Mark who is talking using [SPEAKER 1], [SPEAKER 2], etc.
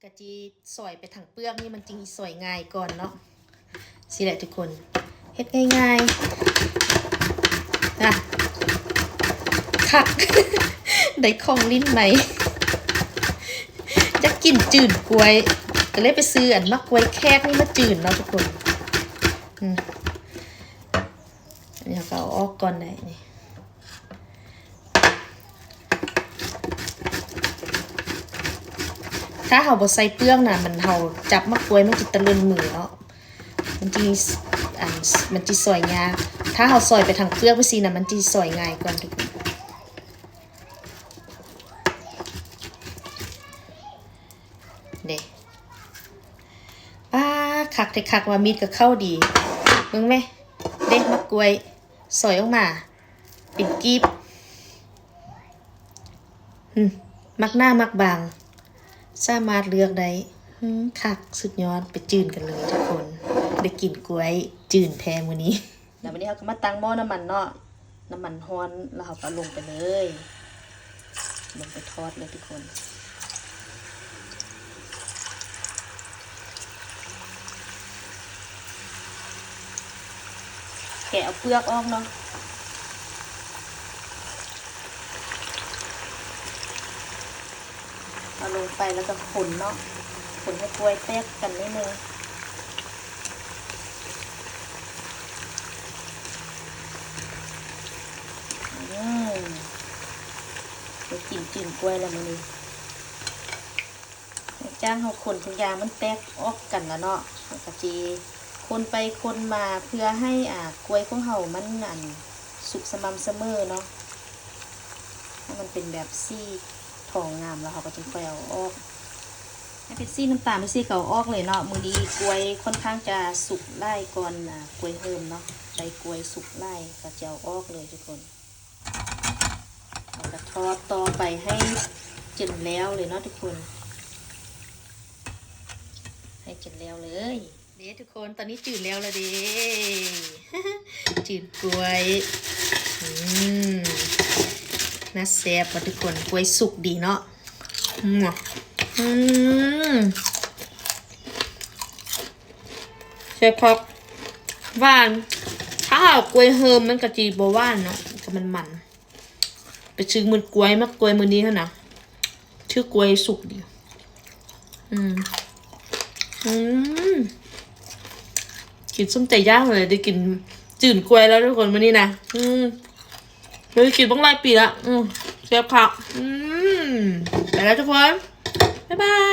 [SPEAKER 1] กะจีสอยไปถังเปลือกนี่มันจริงสอยง่ายก่อนเนาะสิแหละทุกคนเฮ็ดง่ายๆนะคัก ได้ของลิ้นไหมจะกินจืดกล้วยก็เลยไปซื้ออันมะกล้วยแคกนี่มาจืดเนาะทุกคนอันนี้ก็เอาออกก่อนได้นี่ถ้าเราบ่ใส่เปลือกน่ะมันเราจับมะกล้วยมันจิตะลึงมือเนาะมันจิซอยยากถ้าเราซอยไปทางเปลือกไปสิน่ะมันจิซอยง่ายกว่าทุกคนเด้ป้าคักแต่คักว่ามีดก็เข้าดีมึงไหมเด้มะกล้วยซอยออกมาเป็นกีบมักหน้ามักบางสามารถเลือกได้คักสุดยอดไปจืนกันเลยทุกคนได้กินกล้วยจืนแท้มื้อนี้แล้ววันนี้เราก็มาตั้งหม้อน้ำมันเนาะน้ำมันร้อนแล้วเราก็ลงไปเลยลงไปทอดเลยทุกคนแกะเอาเปลือกออกเนาะเอาลงไปแล้วก็คนเนาะคนให้กล้วยแตกกันนิดนึงไปกินจืดกล้วยแล้วมื้อนี้จ้างเขาคนทุกอย่างมันแตกออกกันแล้วเนาะกะจีคนไปคนมาเพื่อให้กล้วยของเขามันสุกสม่ำเสมอเนาะถ้ามันเป็นแบบซี่ทองงามแล้วเขาก็จะค่อยเอาออกให้เป็นซี่น้ำตาลเป็นซี่เก่าออกเลยเนาะมือดีกล้วยค่อนข้างจะสุกไล่ก่อนกล้วยเฮิมเนาะได้กล้วยสุกไล่ก็จะเอาออกเลยทุกคนเราจะทอดต่อไปให้จนแล้วเลยเนาะทุกคนให้จนแล้วเลยเด้ทุกคนตอนนี้จืดแล้วละเด้ จืดกล้วยน่าแซ่บทุกคนกล้วยสุกดีเนาะใช่ครับหวานถ้าเอากล้วยเฮิมมันกะจีบ่หวานเนาะก็มันไปชื่อมือกล้วยมากล้วยมือนี้เท่านะชื่อกล้วยสุกดีกินส้มใจย่างเลยได้กินจืดกล้วยแล้วทุกคนวันนี้นะเราได้กินบ้างหลายปีละแซ่บค่ะไปแล้วทุกคนบ๊ายบาย